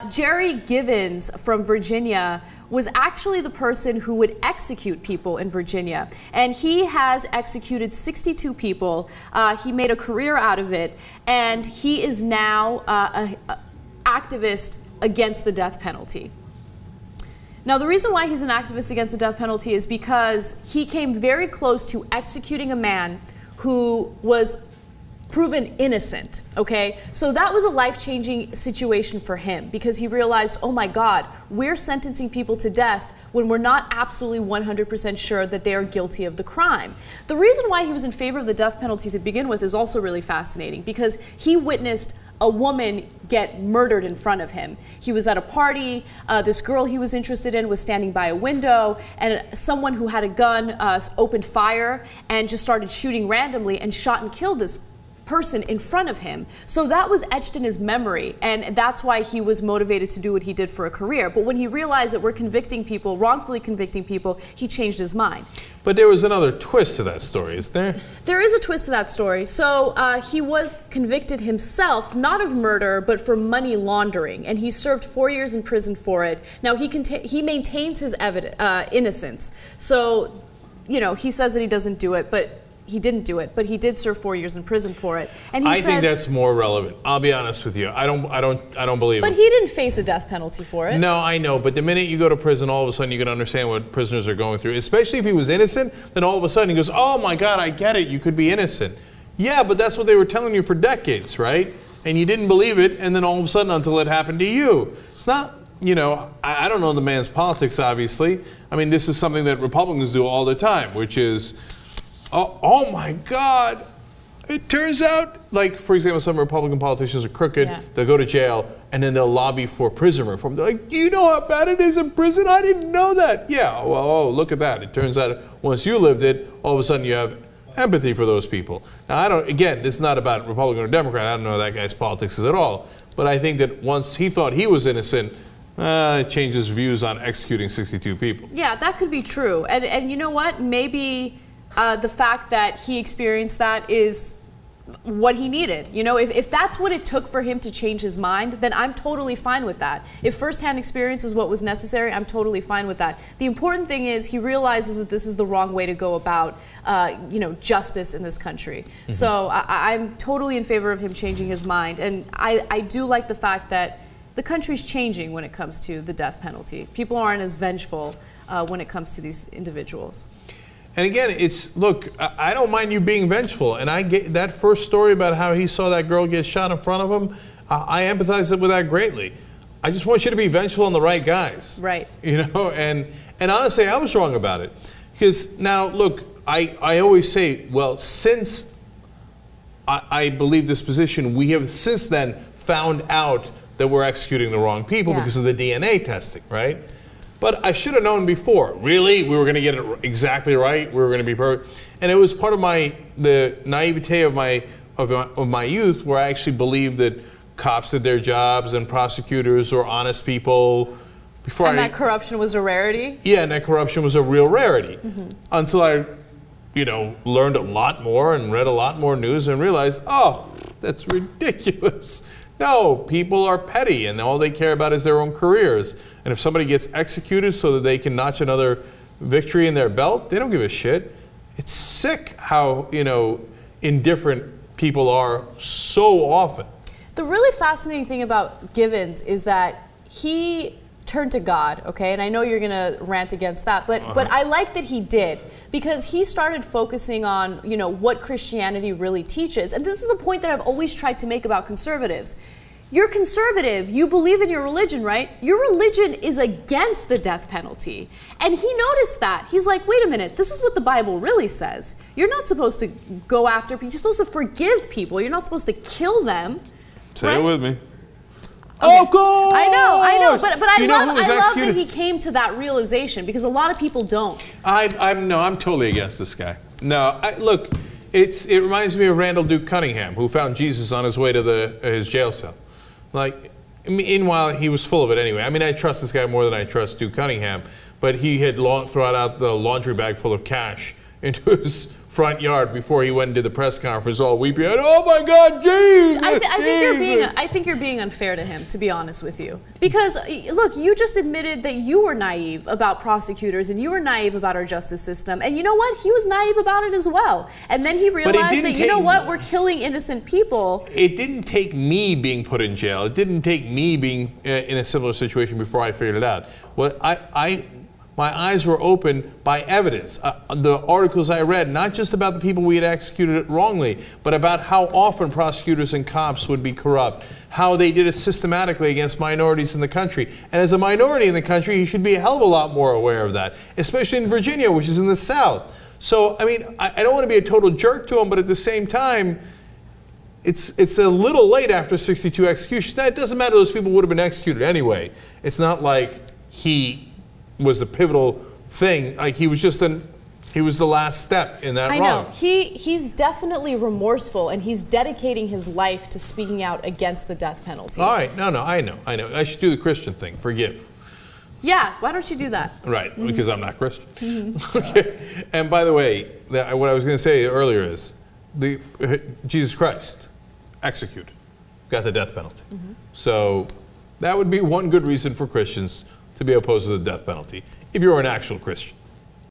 Jerry Givens from Virginia was actually the person who would execute people in Virginia. And he has executed 62 people. He made a career out of it. And he is now an activist against the death penalty. Now, the reason why he's an activist against the death penalty is because he came very close to executing a man who was proven innocent, okay? So that was a life-changing situation for him because he realized, oh my God, we're sentencing people to death when we're not absolutely 100% sure that they are guilty of the crime. The reason why he was in favor of the death penalty to begin with is also really fascinating because he witnessed a woman get murdered in front of him. He was at a party, this girl he was interested in was standing by a window, and someone who had a gun opened fire and just started shooting randomly and shot and killed this person in front of him. So that was etched in his memory, and that's why he was motivated to do what he did for a career. But when he realized that we're convicting people, wrongfully convicting people, he changed his mind. But there was another twist to that story, isn't there? There is a twist to that story. So he was convicted himself, not of murder, but for money laundering, and he served 4 years in prison for it. Now, he maintains his innocence. So, you know, he says that he doesn't do it, but he didn't do it, but he did serve 4 years in prison for it. And I think that's more relevant. I'll be honest with you. I don't believe it. But he didn't face a death penalty for it. No, I know. But the minute you go to prison, all of a sudden you can understand what prisoners are going through. Especially if he was innocent, then all of a sudden he goes, "Oh my God, I get it. You could be innocent." Yeah, but that's what they were telling you for decades, right? And you didn't believe it, and then all of a sudden until it happened to you. It's not, you know, I don't know the man's politics, obviously. I mean, this is something that Republicans do all the time, which is, oh my God, it turns out, like, for example, some Republican politicians are crooked, they'll go to jail, and then they'll lobby for prison reform. They're like, you know how bad it is in prison? I didn't know that. Yeah, well, oh, look at that. It turns out once you lived it, all of a sudden you have empathy for those people. Now, again, this is not about Republican or Democrat. I don't know that guy's politics at all. But I think that once he thought he was innocent, it changed his views on executing 62 people. Yeah, that could be true. And you know what? Maybe the fact that he experienced that is what he needed. You know, if that's what it took for him to change his mind, then I'm totally fine with that. If firsthand experience is what was necessary, I'm totally fine with that. The important thing is he realizes that this is the wrong way to go about, you know, justice in this country. Mm-hmm. So I'm totally in favor of him changing his mind. And I do like the fact that the country's changing when it comes to the death penalty. People aren't as vengeful when it comes to these individuals. And again, look, I don't mind you being vengeful. And I get that first story about how he saw that girl get shot in front of him. I empathize with that greatly. I just want you to be vengeful on the right guys. Right. You know, and honestly, I was wrong about it. Because now, look, I always say, well, since I believe this position, we have since then found out that we're executing the wrong people because of the DNA testing, right? But I should have known before. Really? We were going to get it exactly right? We were going to be perfect? And it was part of the naivete of my youth where I actually believed that cops did their jobs and prosecutors were honest people. And that corruption was a rarity? Yeah, and that corruption was a real rarity. Mm-hmm. Until I, you know, learned a lot more and read a lot more news and realized, oh, that's ridiculous. No, people are petty and all they care about is their own careers. And if somebody gets executed so that they can notch another victory in their belt, they don't give a shit. It's sick how, you know, indifferent people are so often. The really fascinating thing about Givens is that he turned to God, okay? And I know you're going to rant against that, but I like that he did because he started focusing on, you know, what Christianity really teaches. And this is a point that I've always tried to make about conservatives. You're conservative, you believe in your religion, right? Your religion is against the death penalty. And he noticed that. He's like, wait a minute, this is what the Bible really says. You're not supposed to go after people, you're supposed to forgive people, you're not supposed to kill them. Say it with me. Okay. Of course! I know, but I love that he came to that realization because a lot of people don't. I'm totally against this guy. No, look, it reminds me of Randall Duke Cunningham, who found Jesus on his way to his jail cell. Like, meanwhile, he was full of it anyway. I mean, I trust this guy more than I trust Duke Cunningham, but he had thrown out the laundry bag full of cash into his front yard before he went and did the press conference all weepy. Oh my God, Jesus! I think you're being unfair to him, to be honest with you. Because look, you just admitted that you were naive about prosecutors and you were naive about our justice system. And you know what? He was naive about it as well. And then he realized that, you know what, we're killing innocent people. It didn't take me being put in jail. It didn't take me being in a similar situation before I figured it out. Well, my eyes were opened by evidence. The articles I read, not just about the people we had executed wrongly, but about how often prosecutors and cops would be corrupt, how they did it systematically against minorities in the country. And as a minority in the country, he should be a hell of a lot more aware of that, especially in Virginia, which is in the South. So, I mean, I don't want to be a total jerk to him, but at the same time, it's a little late after 62 executions. Now, it doesn't matter, those people would have been executed anyway. It's not like he was a pivotal thing. Like, he was just he was the last step in that wrong. I know. He's definitely remorseful, and he's dedicating his life to speaking out against the death penalty. All right. No, I know. I should do the Christian thing. Forgive. Yeah, why don't you do that? Right, because I'm not Christian. Okay. And by the way, what I was going to say earlier is Jesus Christ executed, got the death penalty. So that would be one good reason for Christians to be opposed to the death penalty, if you're an actual Christian.